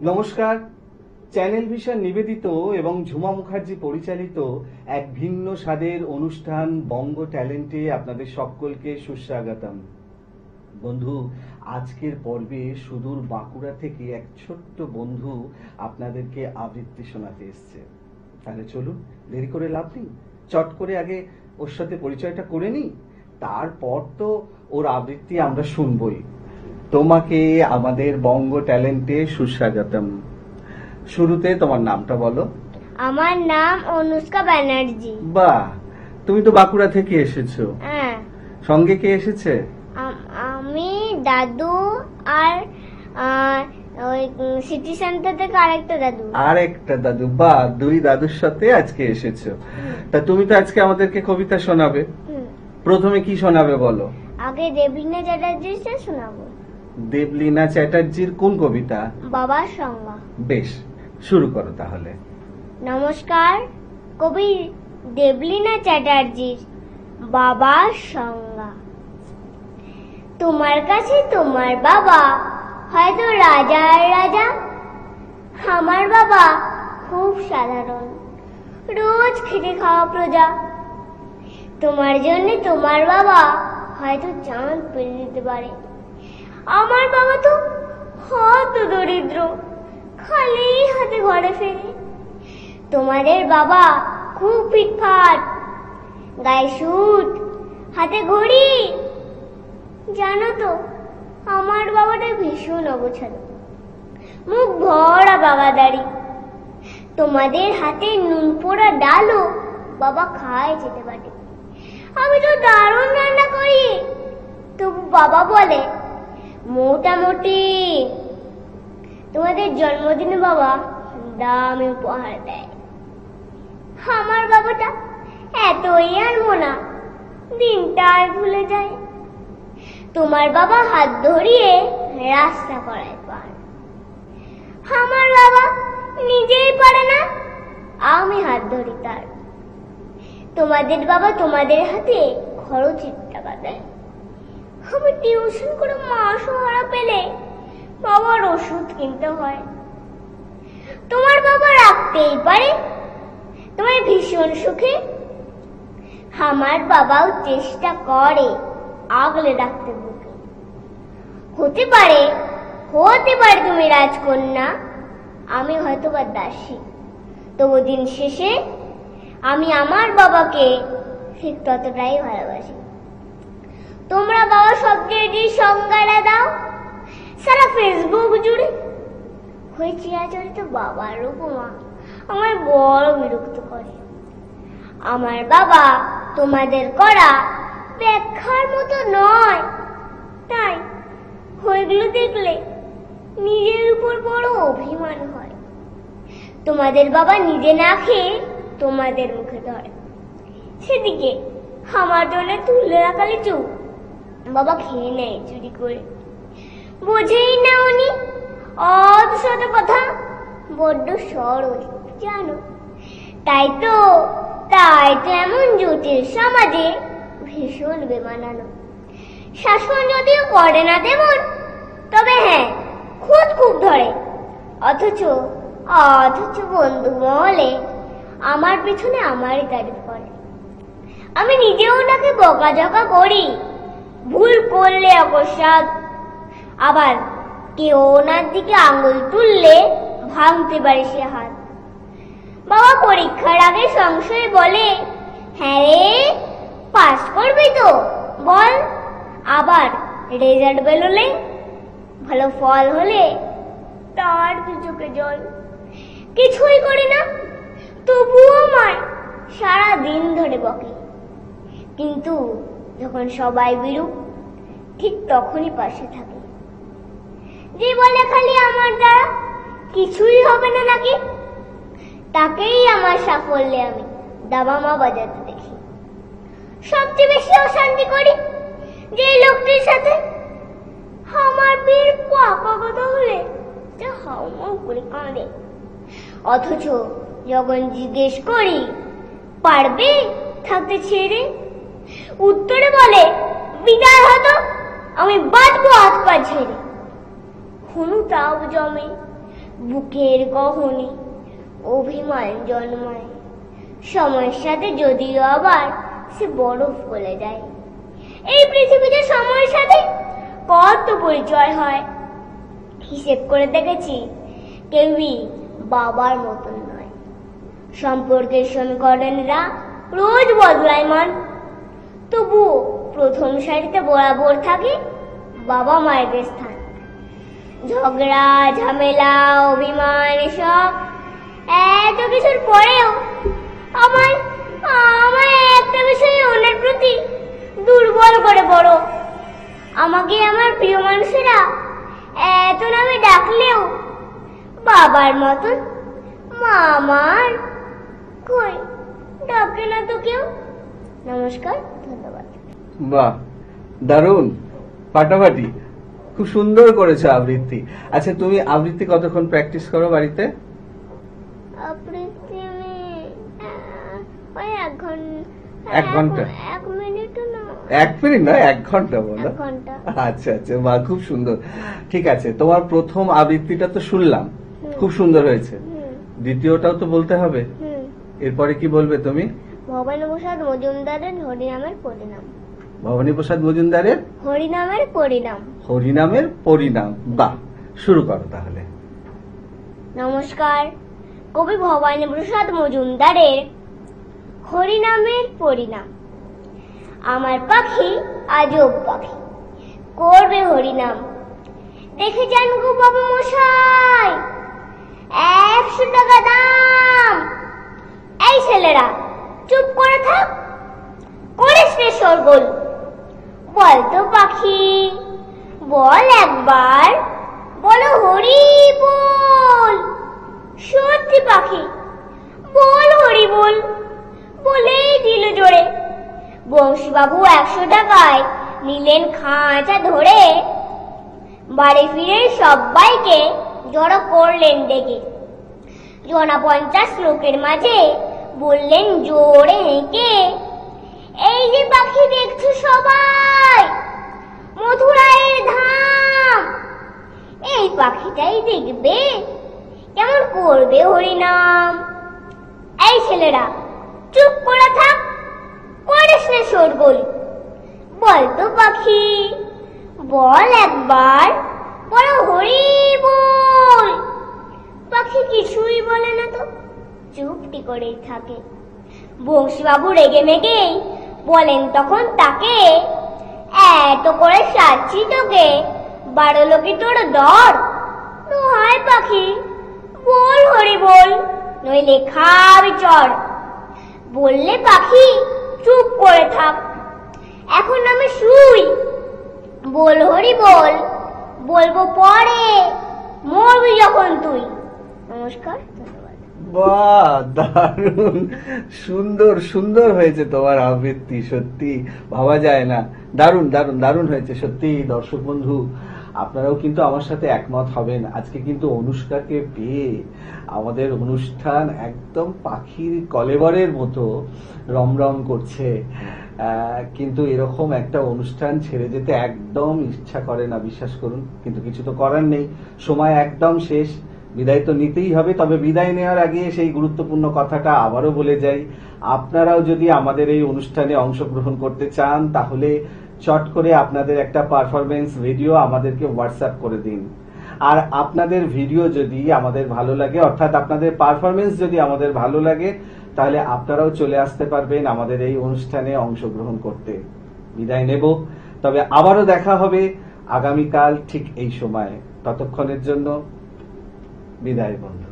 নমস্কার। Channel vision নিবেদিত এবং ঝুমা মুখার্জি পরিচালিত এক ভিন্ন স্বাদের অনুষ্ঠান বঙ্গ ট্যালেন্টে আপনাদের সকলকে সুস্বাগতম। বন্ধু, আজকের পর্বে সুদূর বাঁকুড়া থেকে এক ছোট্ট বন্ধু আপনাদেরকে আবৃত্তি শোনাতে এসছে। তাহলে চলুন, দেরি করে লাভ নেই, চট করে আগে ওর সাথে পরিচয়টা করে নিই, তারপর তো ওর আবৃত্তি আমরা শুনবই। তোমাকে আমাদের বঙ্গ ট্যালেন্টে সুস্বাগতম। শুরুতে তোমার নামটা বলো। আমার নাম অনুষ্কা ব্যানার্জি। বাহ, তুমি তো বাঁকুড়া থেকে এসেছো। হ্যাঁ, সঙ্গে কে এসেছে? আমি, দাদু আর ওই সিটি সেন্টার থেকে আরেকটা দাদু। বাহ, দুই দাদুর সাথে আজকে এসেছো। তা তুমি তো আজকে আমাদেরকে কবিতা শোনাবে। প্রথমে কি শোনাবে বলো? আগে দেবলীনা চ্যাটার্জির শোনাবো। দেবলীনা চ্যাটার্জির কোন কবিতা? বাবার সংজ্ঞা। বেশ, শুরু করো তাহলে। নমস্কার, কবি দেবলীনা চ্যাটার্জির বাবার সংজ্ঞা। তোমার কাছে তোমার বাবা হয়তো রাজার রাজা, আমার বাবা খুব সাধারণ, রোজ খেটে খাওয়া প্রজা। তোমার জন্য তোমার বাবা হয়তো চাঁদ পেরে দিতে পারে, আমার বাবা তো হত দরিদ্র, খালি হাতে ঘরে ফেরে। তোমাদের বাবা খুব ফিটফাট, গায়ে স্যুট, হাতে ঘড়ি। জানো তো, আমার বাবাটা ভীষণ অগোছালো, মুখ ভরা বাগাদারি। তোমাদের হাতে নুন পোড়া ডালও বাবা খায় যেতে পারে। আমি তো দারুণ রান্না করি, তবু বাবা বলে মোটামুটি। তোমাদের জন্মদিনে বাবা দামি উপহার দেয়, আমার বাবাটা এতই আনমনা, দিনটাই ভুলে যায়। তোমার বাবা হাত ধরিয়ে রাস্তা করায় পার, আমার বাবা নিজেই পারে না, আমি হাত ধরি তার। তোমাদের বাবা তোমাদের হাতে খরচের টাকা দেয়, আমি টিউশন করে মাসহারা পেলে বাবার ওষুধ কিনতে হয়। তোমার বাবা রাখতেই পারে তোমার ভীষণ সুখে, আমার বাবাও চেষ্টা করে আগলে রাখতে বুকে। হতে পারে তুমি রাজকন্যা, আমি হয়তো বা দাসী, তবু দিন শেষে আমি আমার বাবাকে ঠিক ততটাই ভালোবাসি। তোমরা বাবা শব্দটি সংজ্ঞাটা দাও সারা ফেসবুক জুড়ে। হয়েছে আচরিত বাবার উপমা আমার বড় বিরক্ত করে। আমার বাবা তোমাদের করা ব্যাখ্যার মতো নয়, তাই ওইগুলো দেখলে নিজের উপর বড় অভিমান হয়। তোমাদের বাবা নিজে না খেয়ে তোমাদের মুখে ধরে, সেদিকে আমার জন্য তুলে রাখা লিচু বাবা খেয়ে নেয় চুরি করে। বোঝেই না উনি অত শত কথা, বড্ড সরল জানো। তাই তো এমন জটিল সমাজে ভীষণ বেমানানো। শাসন যদিও করে না তেমন, তবে হ্যাঁ খুদ খুব ধরে। অথচ বন্ধু মহলে আমার পিছনে আমারই তারিফ করে। আমি নিজেও ওনাকে বকাঝকা করি, ভুল করলে অকস্মাৎ। আবার কেউ ওনার দিকে আঙুল তুললে ভাঙতে পারে সে হাত। বাবা পরীক্ষার আগে সংশয় বলে, হ্যাঁ রে পাস করবি তো বল। আবার রেজাল্ট বেরোলে, ভালো ফল হলে তার দু চোখে জল। কিছুই করি না, তবুও আমায় সারা দিন ধরে বকে। কিন্তু যখন সবাই বিরূপ, ঠিক তখনই পাশে থাকে। যে বলে খালি আমার দ্বারা কিছুই হবে না নাকি, তাকেই আমার সাফল্যে আমি দামামা বাজাতে দেখি। সবচেয়ে বেশি অশান্তি করি যে লোকটির সাথে, আমার বীর পাকা কথা হলে যা হাউমাউ করে কাঁদে। অথচ যখন জিজ্ঞেস করি পারবে থাকতে ছেড়ে, উত্তরে বলে বিদায় হতো, আমি বাঁচবো হাত পা ছেড়ে। কোনো তাপ জমে বুকের গহনে অভিমান জন্মায়, সময়ের সাথে যদিও আবার সে বরফ গলে যায়। এই পৃথিবীতে সময়ের সাথে কত পরিচয় হয়, হিসেব করে দেখেছি কেউই বাবার মতন নয়। সম্পর্কের সমীকরণরা রোজ বদলায় মান, তবু প্রথম সারিতে বরাবর থাকে বাবা মায়ের স্থান। ঝগড়া ঝামেলা অভিমান এসব এত কিছুর পরেও আমার আমার একটা বিষয়ে ওনার প্রতি দুর্বল করে বড়। আমাকে আমার প্রিয় মানুষেরা এত নামে ডাকলেও বাবার মতন মামার কই ডাকে না তো কেউ। নমস্কার, ধন্যবাদ। বাহ, দারুণ, ফাটাফাটি, খুব সুন্দর করেছো আবৃত্তি। আচ্ছা, তুমি আবৃত্তি কতক্ষণ প্র্যাকটিস করো বাড়িতে? আবৃত্তি আমি ওই 1 ঘন্টা? 1 মিনিট না। 1 মিনিট নয়, 1 ঘন্টা বলো। 1 ঘন্টা। আচ্ছা আচ্ছা, বাহ, খুব সুন্দর। ঠিক আছে, তোমার প্রথম আবৃত্তিটা তো শুনলাম, খুব সুন্দর হয়েছে। দ্বিতীয়টাও তো বলতে হবে। এরপরে কি বলবে তুমি? ভবানী প্রসাদ মজুমদারের হরিনামের পরিণাম। ভবানী প্রসাদ মজুমদারের হরিনামের পরিণাম। হরিনামের পরিণাম। বাহ, শুরু করো তাহলে। নমস্কার, কবি ভবানী প্রসাদ মজুমদারের হরিনামের পরিণাম। আমার পাখি আজব পাখি, করবে হরিনাম। দেখে যান গো বাবা মশাই, 100 টাকা দাম। এই ছেলেরা চুপ করে থাক, করিস রে শোরগোল। বল তো পাখি, বল একবার, বলো হরি বল। সত্যি পাখি, বল হরি বল। বলেই দিল জোরে। বংশীবাবু 100 টাকায় নিলেন খাঁচা ধরে। বাড়ি ফিরে সবাইকে জড়ো করলেন ডেকে। জনা 50 লোকের মাঝে বললেন জোরে হেঁকে, এই যে পাখি দেখছো সবাই, মথুরায়ের ধাম। এই পাখিটাই দেখবে কেমন করবে হরিনাম। এই ছেলেরা চুপ করে থাক, করিস না শোরগোল। বল তো পাখি, বল একবার, বলো হরি বল। পাখি কিছুই বলে না তো, চুপটি করেই থাকে। বংশীবাবু রেগে মেগে বলেন তখন তাকে, এত করে সাচ্ছি তোকে, 12 লোকে তোর দর। হায় পাখি, বল হরি বল, নইলে খাবি চড়। বললে পাখি চুপ করে থাক, এখন আমি শুই। বল হরি বল, বলবো পরে, মরবি যখন তুই। নমস্কার, ধন্যবাদ। বাহ, দারুণ, সুন্দর সুন্দর হয়েছে তোমার আবৃত্তি, সত্যি ভাবা যায় না। দারুণ দারুণ দারুণ হয়েছে সত্যি। দর্শক বন্ধু, আপনারাও কিন্তু আমার সাথে একমত হবেন। আজকে কিন্তু অনুষ্কাকে পেয়ে আমাদের অনুষ্ঠান একদম পাখির কলেবরের মতো রমরম করছে। কিন্তু এরকম একটা অনুষ্ঠান ছেড়ে যেতে একদম ইচ্ছা করে না, বিশ্বাস করুন। কিন্তু কিছু তো করার নেই, সময় একদম শেষ, বিদায় তো নিতেই হবে। তবে বিদায় নেওয়ার আগে সেই গুরুত্বপূর্ণ কথাটা আবারও বলে যাই, আপনারাও যদি আমাদের এই অনুষ্ঠানে অংশগ্রহণ করতে চান তাহলে চট করে আপনাদের একটা পারফরমেন্স ভিডিও আমাদেরকে হোয়াটসঅ্যাপ করে দিন। আর আপনাদের ভিডিও যদি আমাদের ভালো লাগে, অর্থাৎ আপনাদের পারফরমেন্স যদি আমাদের ভালো লাগে, তাহলে আপনারাও চলে আসতে পারবেন আমাদের এই অনুষ্ঠানে অংশগ্রহণ করতে। বিদায় নেব, তবে আবারও দেখা হবে আগামীকাল ঠিক এই সময়। ততক্ষণের জন্য বিদায় বন্ধু।